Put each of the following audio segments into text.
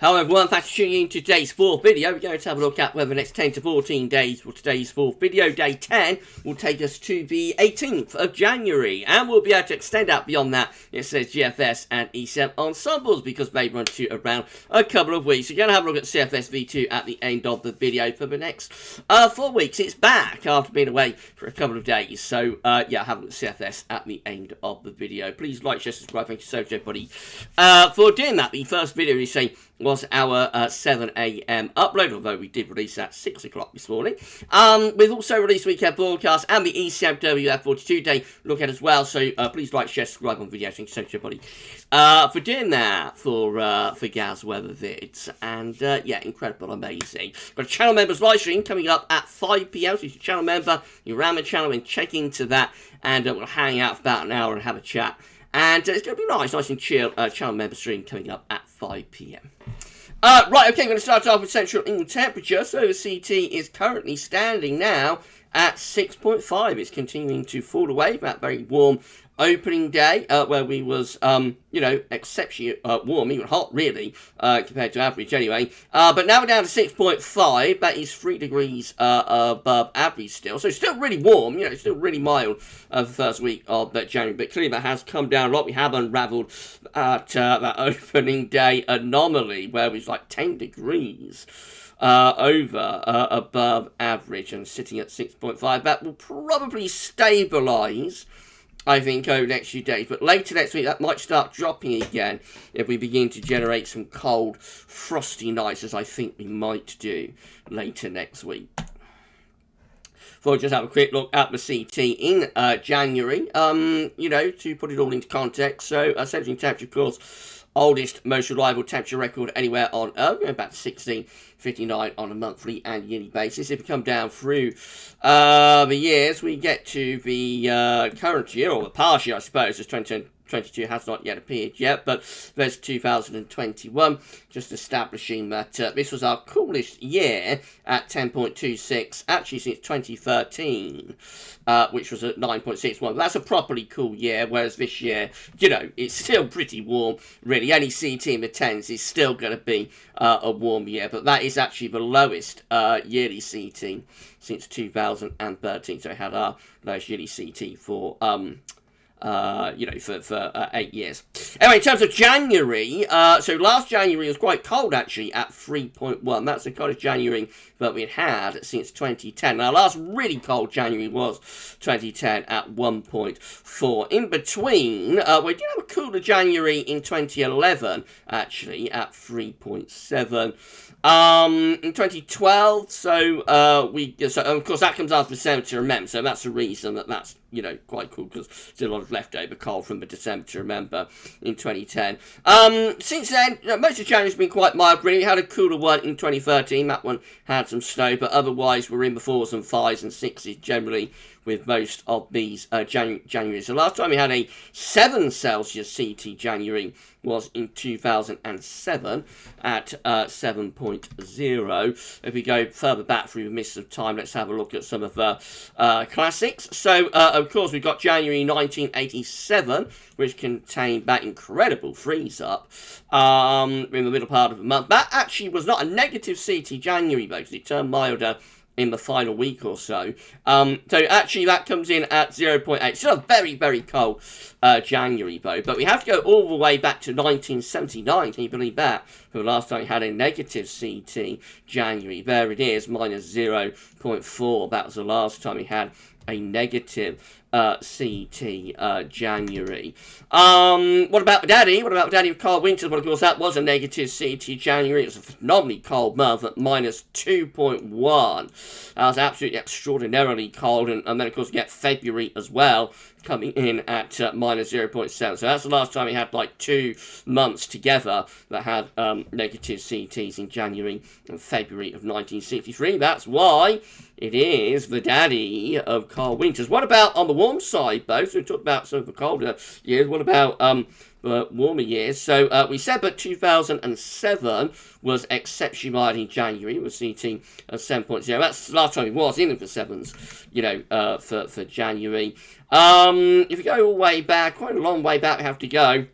Hello everyone, thanks for tuning in to today's fourth video. We're going to have a look at whether the next 10 to 14 days for today's fourth video. Day 10 will take us to the 18th of January, and we'll be able to extend out beyond that. It says GFS and ECM ensembles because they run to around a couple of weeks. We're going to have a look at CFS V2 at the end of the video for the next 4 weeks. It's back after being away for a couple of days. So yeah, have a look at CFS at the end of the video. Please like, share, subscribe. Thank you so much everybody for doing that. The first video you say was our 7 AM upload, although we did release at 6 o'clock this morning. We've also released weekend broadcast and the ECMWF 42-day look at as well, so please like, share, subscribe on video. Thank you so much, everybody, for doing that for GavsWeatherVids, and yeah, incredible, amazing. Got a channel members live stream coming up at 5 PM, so if you're a channel member, you're around the channel and check into that, and we'll hang out for about an hour and have a chat. And it's going to be nice and chill channel member stream coming up at 5 PM. Right, okay, I'm going to start off with Central England temperature. So the CT is currently standing now at 6.5. It's continuing to fall away from that very warm opening day, where we was, you know, exceptionally warm, even hot, really, compared to average anyway. But now we're down to 6.5. That is 3 degrees above average still. So still really warm, you know, still really mild for the first week of January. But clearly that has come down a lot. We have unravelled at that opening day anomaly, where it was like 10 degrees above average and sitting at 6.5. That will probably stabilise, I think, over the next few days, but later next week that might start dropping again if we begin to generate some cold, frosty nights, as I think we might do later next week. Before we just have a quick look at the CT in January, you know, to put it all into context. So, seventeenth temperature, of course, oldest, most reliable temperature record anywhere on Earth, going back to 1659 on a monthly and yearly basis. If we come down through the years, we get to the current year, or the past year, I suppose, as 2022 has not yet appeared yet, but there's 2021, just establishing that this was our coolest year at 10.26, actually since 2013, which was at 9.61. That's a properly cool year, whereas this year, you know, it's still pretty warm, really. Any CT in the 10s is still going to be a warm year, but that is actually the lowest yearly CT since 2013, so we had our lowest yearly CT for you know, for 8 years. Anyway, in terms of January, so last January was quite cold, actually, at 3.1. That's the coldest January that we'd had since 2010. Now, last really cold January was 2010 at 1.4. In between, we did have a cooler January in 2011, actually, at 3.7. In 2012, so of course that comes after December to remember, so that's the reason that's, you know, quite cool, because still a lot of leftover cold from the December to remember in 2010. Since then, you know, most of January's been quite mild, really. Had a cooler one in 2013, that one had some snow, but otherwise we're in the 4s and 5s and 6s generally with most of these Januaries. So last time we had a 7 Celsius CT January was in 2007 at 7.0. If we go further back through the mists of time, let's have a look at some of the classics. So, of course, we've got January 1987, which contained that incredible freeze-up in the middle part of the month. That actually was not a negative CT January, though, because it turned milder in the final week or so. So actually that comes in at 0.8. Still a very, very cold January, though. But we have to go all the way back to 1979. Can you believe that? For the last time we had a negative CT January. There it is, minus 0.4. That was the last time we had a negative CT January. What about Daddy? What about Daddy of cold winters? Well, of course, that was a negative CT January. It was a phenomenally cold month at minus 2.1. That was absolutely extraordinarily cold. And then, of course, we get February as well, coming in at minus 0.7. So that's the last time we had like 2 months together that had negative CTs in January and February of 1963. That's why it is the daddy of cold winters. What about on the warm side, though? So we talked about some of the colder years. What about the warmer years? So we said that 2007 was exceptionally mild in January. It was CT at 7.0. That's the last time it was in the 7s, you know, for January. If you go all the way back, quite a long way back we have to go.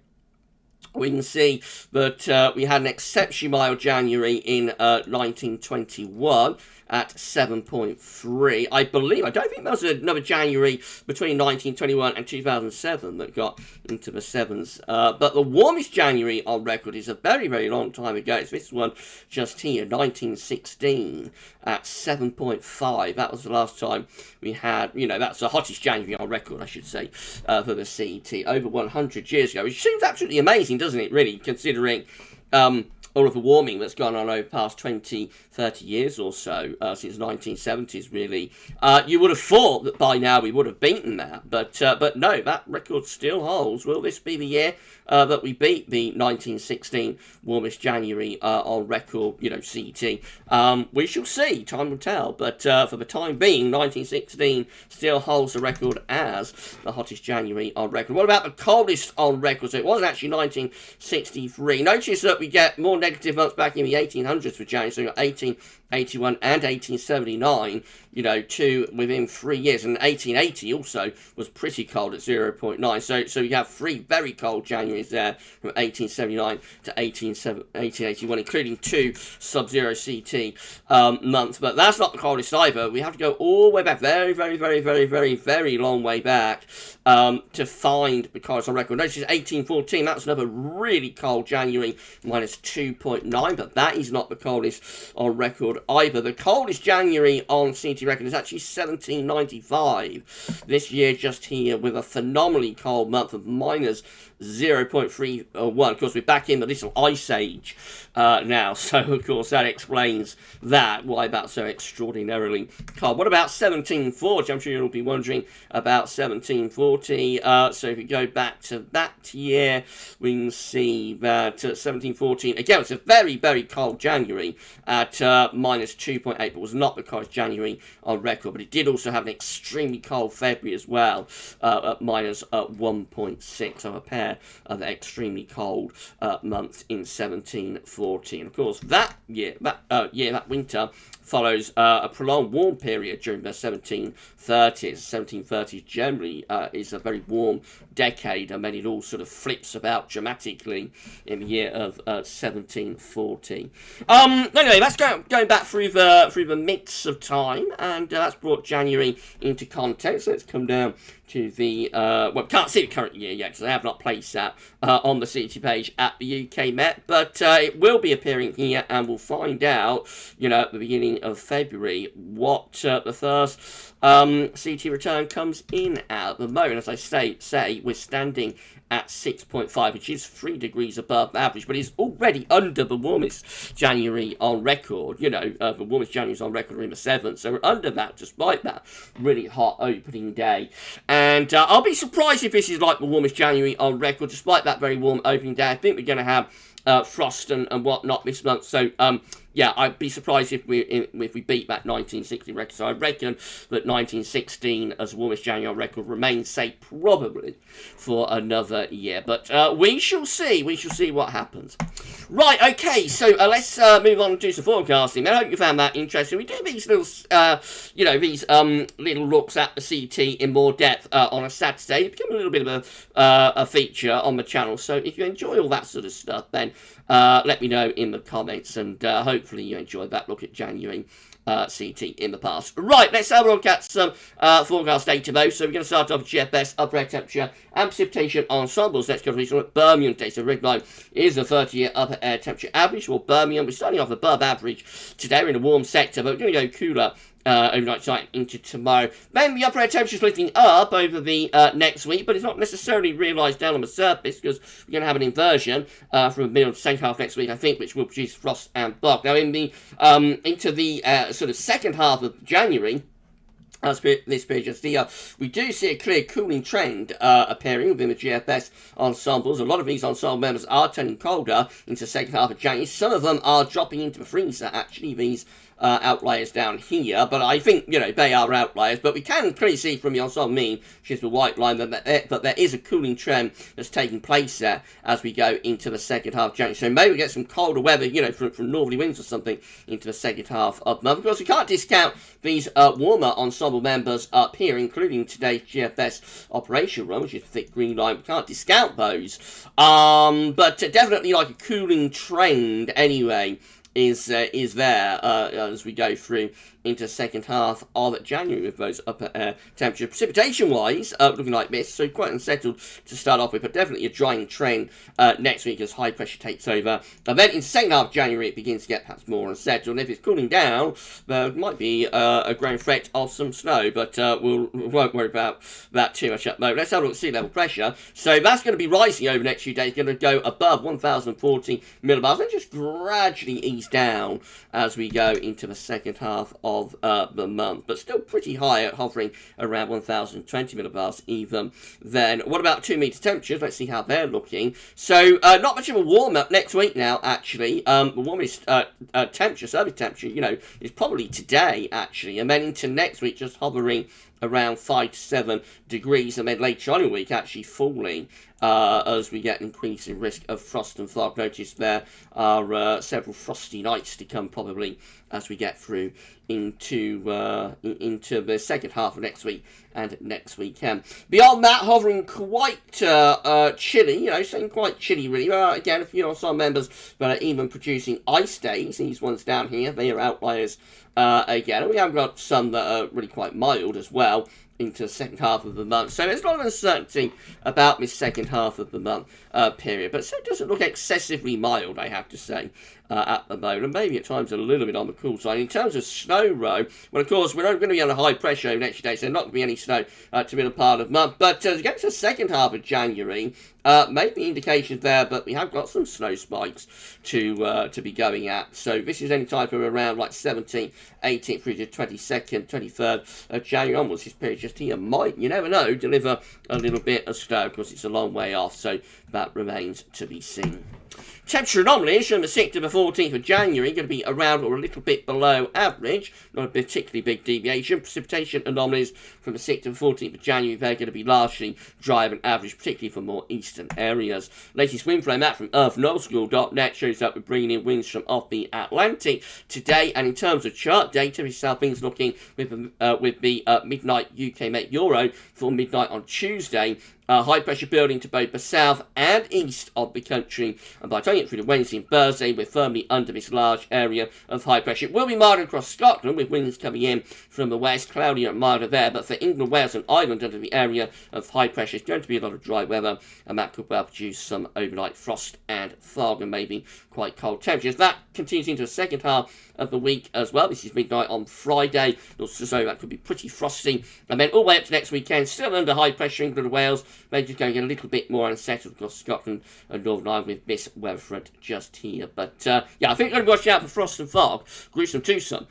we can see that we had an exceptionally mild January in 1921 at 7.3. I don't think there was another January between 1921 and 2007 that got into the sevens. But the warmest January on record is a very, very long time ago. It's this one just here, 1916 at 7.5. That was the last time we had, that's the hottest January on record, I should say, for the CET, over 100 years ago, which seems absolutely amazing, doesn't it, really, considering all of the warming that's gone on over the past 20, 30 years or so, since 1970s, really. You would have thought that by now we would have beaten that, but no, that record still holds. Will this be the year that we beat the 1916 warmest January on record, CET? We shall see, time will tell, but for the time being, 1916 still holds the record as the hottest January on record. What about the coldest on record? So it wasn't actually 1963. Notice that we get more negative months back in the 1800s for January, so we got 1881 and 1879, two within 3 years, and 1880 also was pretty cold at 0.9, so you have 3 very cold Januaries there from 1879 to 1881, including 2 sub-zero CT months, but that's not the coldest either. We have to go all the way back, very, very, very, very, very, very long way back to find the coldest on record. Notice 1814, that's another really cold January, minus 2.9, but that is not the coldest on record either. The coldest January on CT record is actually 1795. This year just here with a phenomenally cold month of minus 0.31. Of course, we're back in the little ice age now, so of course that explains why that's so extraordinarily cold. What about 1740? I'm sure you'll be wondering about 1740. So if we go back to that year, we can see that 1714, again, it's a very, very cold January at minus 2.8, but was not the coldest January on record, but it did also have an extremely cold February as well, at minus 1.6, so a pair of extremely cold months in 1714. Of course, that winter follows a prolonged warm period during the 1730s. 1730s generally is a very warm decade, and then it all sort of flips about dramatically in the year of 1740. Anyway, that's going back through the midst of time, and that's brought January into context. So let's come down to the, can't see the current year yet because I have not placed that on the CT page at the UK Met, but it will be appearing here, and we'll find out, at the beginning of February, what the first CT return comes in at the moment. As I say, we're standing at 6.5, which is 3 degrees above average, but is already under the warmest January on record. The warmest January's on record are in the 7th, so we're under that despite that really hot opening day. And I'll be surprised if this is like the warmest January on record, despite that very warm opening day. I think we're going to have frost and whatnot this month, so yeah, I'd be surprised if we beat that 1960 record. So I reckon that 1916 as warmest January on record remains safe probably for another year. But we shall see. We shall see what happens. Right, okay, so let's move on and do some forecasting. I hope you found that interesting. We do these little, little looks at the CT in more depth on a Saturday. It becomes a little bit of a feature on the channel. So if you enjoy all that sort of stuff, then let me know in the comments, and hopefully you enjoyed that look at January CT in the past. Right, let's have a look at some forecast data though. So we're going to start off with GFS, upper air temperature and precipitation ensembles. Let's go to regional Birmingham data. Red line is the 30-year upper air temperature average for Birmingham. We're starting off above average today. We're in a warm sector, but we're going to go cooler overnight tonight into tomorrow. Then the upper air temperature is lifting up over the next week, but it's not necessarily realised down on the surface because we're going to have an inversion from the middle to second half next week, I think, which will produce frost and fog. Now, in the into the sort of second half of January, this period just here, we do see a clear cooling trend appearing within the GFS ensembles. A lot of these ensemble members are turning colder into the second half of January. Some of them are dropping into the freezer, actually, these outliers down here, but I think, you know, they are outliers. But we can clearly see from the ensemble mean, which is the white line, that there is a cooling trend that's taking place there as we go into the second half of January. So maybe we get some colder weather, you know, from northerly winds or something into the second half of the month. Of course, we can't discount these warmer ensemble members up here, including today's GFS operation run, which is the thick green line. We can't discount those. But definitely like a cooling trend anyway is there as we go through into the second half of January with those upper air temperatures. Precipitation-wise, looking like this, so quite unsettled to start off with, but definitely a drying trend next week as high pressure takes over. And then in the second half of January, it begins to get perhaps more unsettled. And if it's cooling down, there might be a growing threat of some snow, but we won't worry about that too much at the moment. Let's have a look at sea level pressure. So that's going to be rising over the next few days, going to go above 1,040 millibars, and just gradually ease down as we go into the second half of the month, but still pretty high at hovering around 1,020 millibars even then. What about 2 meter temperatures? Let's see how they're looking. So not much of a warm up next week now, actually. The warmest temperature, surface temperature, you know, is probably today, actually, and then into next week just hovering around 5 to 7 degrees, and then later on in the week actually falling as we get an increasing risk of frost and fog. Notice there are several frosty nights to come probably as we get through into the second half of next week and next weekend. Beyond that, hovering quite chilly, you know, staying quite chilly really. Again, if you know some members that are even producing ice days, these ones down here, they are outliers again. And we have got some that are really quite mild as well into the second half of the month. So there's a lot of uncertainty about this second half of the month period, but so it doesn't look excessively mild, I have to say, at the moment. Maybe at times a little bit on the cool side. In terms of snow row, well, of course, we're not going to be on a high pressure over next day, so not going to be any snow to be a part of the month. But as we get to the second half of January, maybe indications there, but we have got some snow spikes to be going at. So this is any type of around like 17th, 18th through to 22nd, 23rd of January onwards. This period just here might, you never know, deliver a little bit of snow. Of course, it's a long way off, so that remains to be seen. Temperature anomalies from the 6th to the 14th of January going to be around or a little bit below average, not a particularly big deviation. Precipitation anomalies from the 6th to the 14th of January, they're going to be largely drier than average, particularly for more eastern areas. Latest wind flow map from earthnullschool.net shows that we're bringing in winds from off the Atlantic today, and in terms of chart data, we see how things looking with the midnight UK Met Euro for midnight on Tuesday. High pressure building to both the south and east of the country, and by the time you get through to Wednesday and Thursday, we're firmly under this large area of high pressure. It will be milder across Scotland, with winds coming in from the west, cloudier and milder there, but for England, Wales and Ireland under the area of high pressure, it's going to be a lot of dry weather, and that could well produce some overnight frost and fog and maybe quite cold temperatures. That continues into the second half of the week as well. This is midnight on Friday. Looks as though that could be pretty frosty, and then all the way up to next weekend, still under high pressure, England and Wales. Maybe just going to get a little bit more unsettled across Scotland and Northern Ireland with this weather front just here. But yeah, I think I'm going to watch out for frost and fog, gruesome twosome,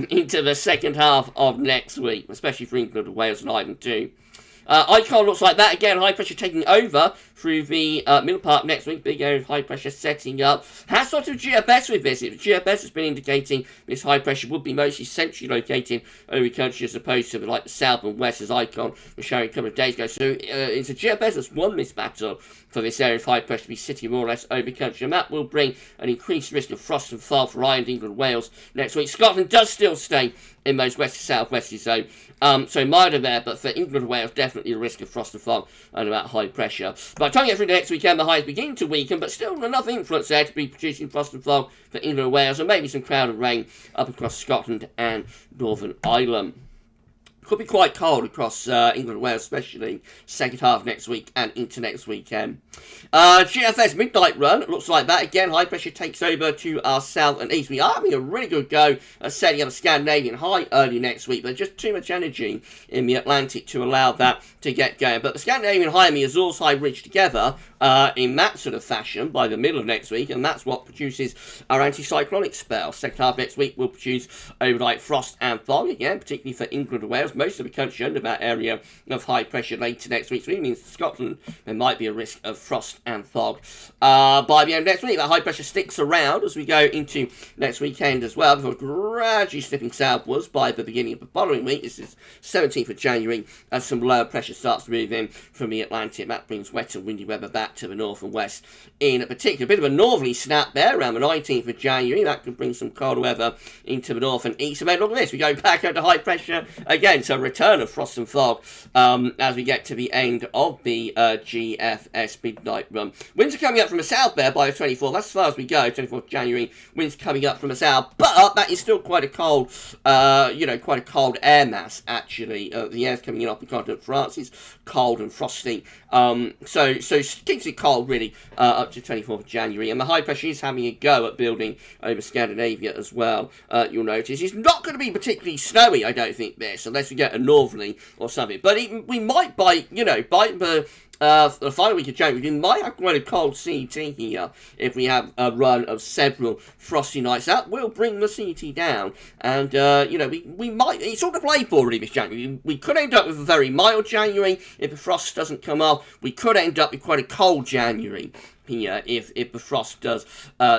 into the second half of next week, especially for England and Wales and Ireland too. Icon looks like that. Again, high pressure taking over through the middle part next week. Big area of high pressure setting up. Has sort of GFS with this. GFS has been indicating this high pressure would be mostly centrally located over the country as opposed to like the south and west, as Icon was showing a couple of days ago. So it's a GFS that's won this battle for this area of high pressure to be sitting more or less over the country. And that will bring an increased risk of frost and fog for Ireland, England, Wales next week. Scotland does still stay in those west to southwesterly zone. So milder there, but for England and Wales, definitely the risk of frost and fog and about high pressure. By the time you get through the next weekend, the highs begin to weaken, but still enough influence there to be producing frost and fog for England and Wales, and maybe some cloud and rain up across Scotland and Northern Ireland. Could be quite cold across England and Wales, especially second half next week and into next weekend. GFS midnight run, looks like that. Again, high pressure takes over to our south and east. We are having a really good go at setting up a Scandinavian high early next week, but just too much energy in the Atlantic to allow that to get going. But the Scandinavian high and the Azores high ridge together in that sort of fashion by the middle of next week, and that's what produces our anticyclonic spell. Second half next week will produce overnight frost and fog again, particularly for England and Wales. Most of the country under that area of high pressure later next week. So it means Scotland, there might be a risk of frost and fog by the end of next week. That high pressure sticks around as we go into next weekend as well, before gradually slipping southwards by the beginning of the following week. This is 17th of January as some lower pressure starts to move in from the Atlantic. That brings wet and windy weather back to the north and west in particular. A bit of a northerly snap there around the 19th of January. That could bring some colder weather into the north and east. And then look at this, we go back under high pressure again, so return of frost and fog as we get to the end of the GFS midnight run. Winds are coming up from the south there by the 24th. That's as far as we go, 24th of January. Winds coming up from the south, but that is still quite a cold, quite a cold air mass actually. The air's coming in off the continent of France. It's cold and frosty, so keeps it cold really up to 24th of January. And the high pressure is having a go at building over Scandinavia as well. You'll notice it's not going to be particularly snowy, I don't think, this, unless we get a northerly or something. But we might by the final week of January, we might have quite a cold CET here if we have a run of several frosty nights. That will bring the CET down, and we might. It's all to play for really this January. We could end up with a very mild January if the frost doesn't come off. We could end up with quite a cold January here if the frost does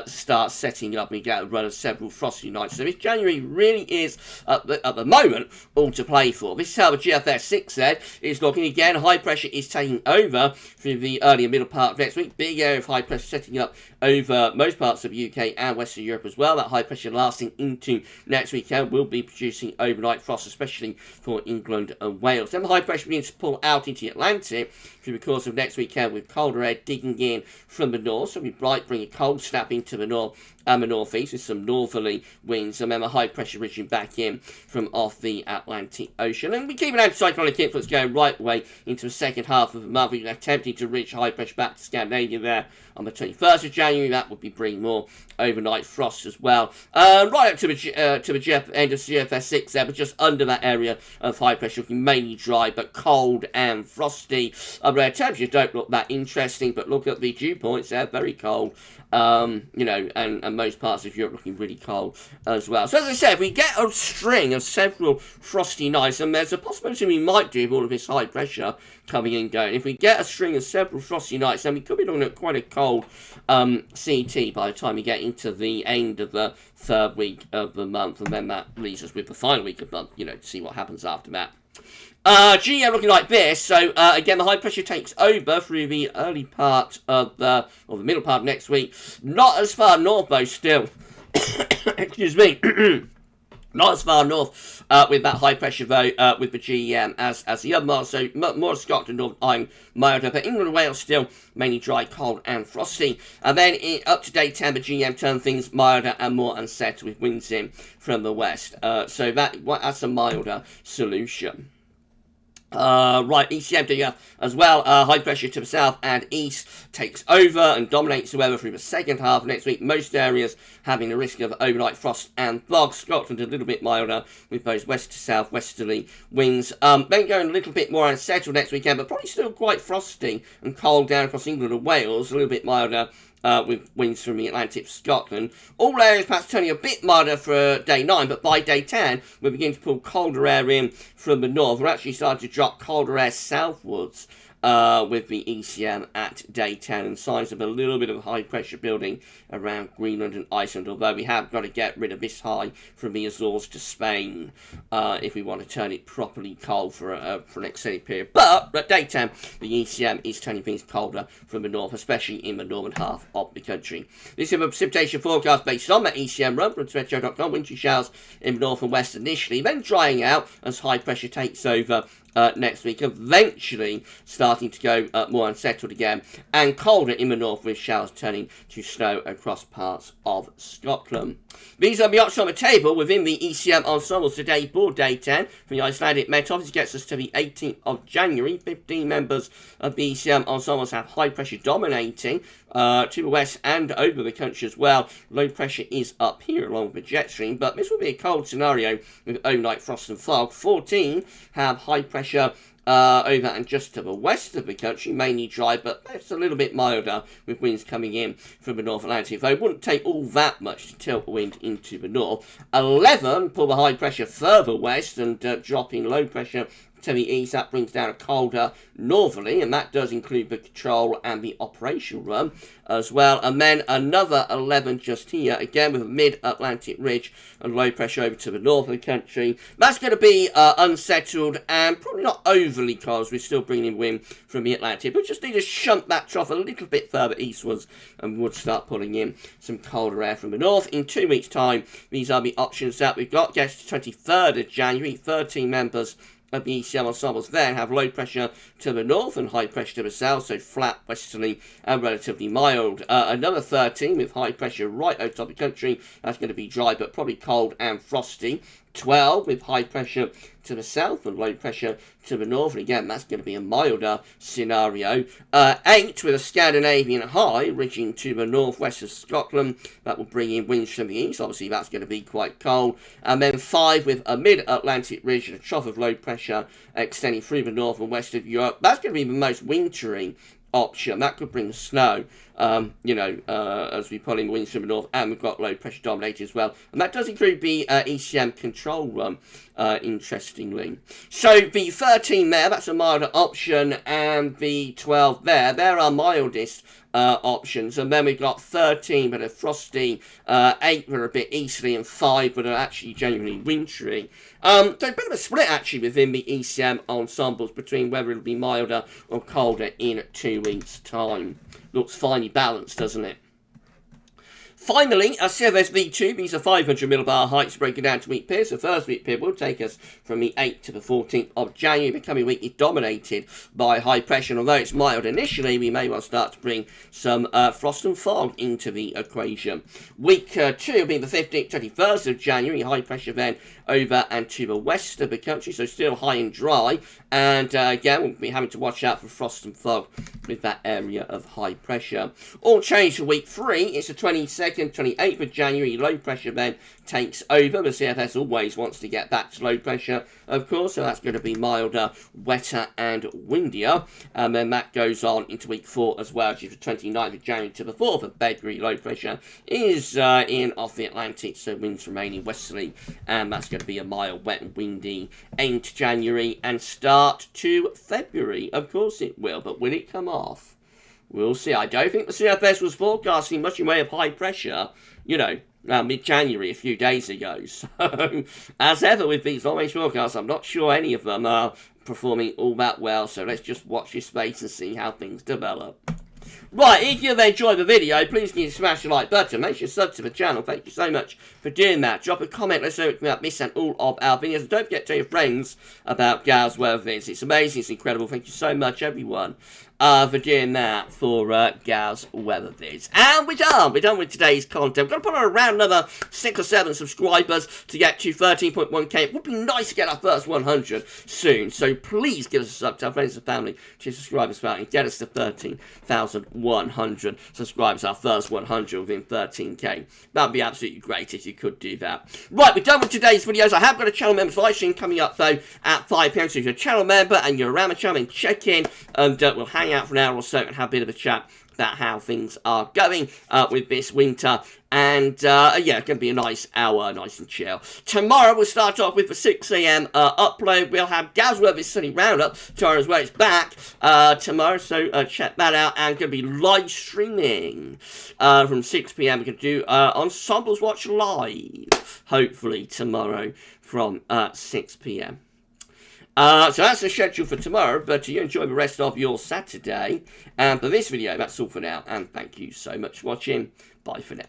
start setting up and we get a run of several frosty nights. So this January really is at the moment all to play for. This is how the GFS 6 said is looking again. High pressure is taking over through the early and middle part of next week. Big area of high pressure setting up over most parts of the UK and Western Europe as well. That high pressure lasting into next weekend will be producing overnight frost, especially for England and Wales. Then the high pressure begins to pull out into the Atlantic through the course of next weekend with colder air digging in from the north, so we might bring a cold snap into the north and the northeast with some northerly winds, and then the high pressure reaching back in from off the Atlantic Ocean. And we keep an anticyclonic influence going right the way into the second half of the month. We're attempting to reach high pressure back to Scandinavia there on the 21st of January. That would be bringing more overnight frost as well. Right up to the end of GFS 6 there, but just under that area of high pressure, looking mainly dry but cold and frosty. Rare temperatures don't look that interesting, but look at the dew points, they're very cold. And most parts of Europe looking really cold as well. So as I said, we get a string of several frosty nights, and there's a possibility we might do with all of this high pressure coming in going. If we get a string of several frosty nights, then we could be looking at quite a cold CT by the time we get into the end of the third week of the month, and then that leaves us with the final week of the month, to see what happens after that. GM looking like this. So again, the high pressure takes over through the early part of the middle part of next week. Not as far north though, still. Excuse me. Not as far north with that high pressure though with the GEM as the other miles. So more Scotland, Northern Ireland, milder, but England and Wales still mainly dry, cold and frosty. And then up to day 10, the GEM turn things milder and more unsettled with winds in from the west. So that's a milder solution. ECMWF as well. High pressure to the south and east takes over and dominates the weather through the second half of next week. Most areas having the risk of overnight frost and fog. Scotland a little bit milder with those west to south westerly winds. Then going a little bit more unsettled next weekend, but probably still quite frosty and cold down across England and Wales. A little bit milder with winds from the Atlantic to Scotland. All areas perhaps turning a bit milder for day 9, but by day 10, we're beginning to pull colder air in from the north. We're actually starting to drop colder air southwards with the ECM at day 10, and signs of a little bit of high pressure building around Greenland and Iceland, although we have got to get rid of this high from the Azores to Spain if we want to turn it properly cold for an extended period. But at day 10, the ECM is turning things colder from the north, especially in the northern half of the country. This is a precipitation forecast based on that ECM run from Meteo.com. Wintry showers in the north and west initially, then drying out as high pressure takes over next week, eventually starting to go more unsettled again and colder in the north with showers turning to snow across parts of Scotland. These are the options on the table within the ECM ensembles today for day 10 from the Icelandic Met Office. It gets us to the 18th of January. 15 members of the ECM ensembles have high pressure dominating to the west and over the country as well. Low pressure is up here along the jet stream, but this will be a cold scenario with overnight frost and fog. 14 have high pressure over and just to the west of the country, mainly dry, but it's a little bit milder with winds coming in from the North Atlantic. Though it wouldn't take all that much to tilt the wind into the north. 11, pull the high pressure further west and dropping low pressure to the east. That brings down a colder northerly, and that does include the control and the operational run as well. And then another 11 just here, again with a mid-Atlantic ridge and low pressure over to the north of the country. That's going to be unsettled and probably not overly cold, as we're still bringing in wind from the Atlantic. But just need to shunt that trough a little bit further eastwards and would start pulling in some colder air from the north. In 2 weeks' time, these are the options that we've got. Gets to 23rd of January, 13 members of the ECM ensembles then have low pressure to the north and high pressure to the south, so flat, westerly and relatively mild. Another 13 with high pressure right over top of the country. That's going to be dry but probably cold and frosty. 12 with high pressure to the south and low pressure to the north, and again that's going to be a milder scenario. 8 with a Scandinavian high ridging to the northwest of Scotland. That will bring in winds from the east. Obviously that's going to be quite cold. And then 5 with a mid-Atlantic ridge and a trough of low pressure extending through the north and west of Europe. That's going to be the most wintry option. That could bring snow, as we pull in winds from the north, and we've got low pressure dominated as well. And that does include the ECM control run, interestingly. So the 13 there, that's a milder option, and the 12 there, they're our mildest options. And then we've got 13 but are frosty, 8 that are a bit easterly, and 5 that are actually genuinely wintry. So a bit of a split actually within the ECM ensembles between whether it'll be milder or colder in 2 weeks' time. Looks finely balanced, doesn't it? Finally, a CFS V2, these are 500 millibar heights breaking down to week periods. The first week period will take us from the 8th to the 14th of January. The coming week is dominated by high pressure, and although it's mild initially, we may well start to bring some frost and fog into the equation. Week 2 will be the 15th, 21st of January, high pressure then over and to the west of the country, so still high and dry, and again we'll be having to watch out for frost and fog with that area of high pressure. All change for week 3, it's the 22nd, 28th of January, low pressure then takes over. The CFS always wants to get back to low pressure, of course, so that's going to be milder, wetter and windier. And then that goes on into week 4 as well, which is the 29th of January to the 4th of February. Low pressure is in off the Atlantic, so winds remaining westerly, and that's going to be a mild, wet and windy end to January and start to February. Of course it will, but will it come off? We'll see. I don't think the CFS was forecasting much in way of high pressure, mid-January a few days ago. So, as ever with these long-range forecasts, I'm not sure any of them are performing all that well. So let's just watch this space and see how things develop. Right, if you've enjoyed the video, please can you smash the like button, make sure you sub to the channel. Thank you so much for doing that. Drop a comment, let us know about this and all of our videos. And don't forget to tell your friends about GavsWeatherVids. It's amazing, it's incredible. Thank you so much, everyone, for doing that for GavsWeatherVids. And we're done with today's content. We're going to put on around another 6 or 7 subscribers to get to 13.1k. It would be nice to get our first 100 soon. So please give us a sub to our friends and family to subscribe as well and get us to 13,100 subscribers, our first 100 within 13k. That would be absolutely great if you could do that. Right, we're done with today's videos. I have got a channel members live stream coming up though at 5 PM. So if you're a channel member and you're around the channel, then check in and we'll hang out for an hour or so and have a bit of a chat about how things are going with this winter. And yeah, it's going to be a nice hour, nice and chill. Tomorrow we'll start off with the 6 AM upload. We'll have GavsWeatherVids Sunny Roundup tomorrow as well. It's back tomorrow, so check that out. And going to be live streaming from 6 PM. We're going to do Ensembles Watch Live, hopefully tomorrow from 6 PM. So that's the schedule for tomorrow, but you enjoy the rest of your Saturday. And for this video, that's all for now, and thank you so much for watching. Bye for now.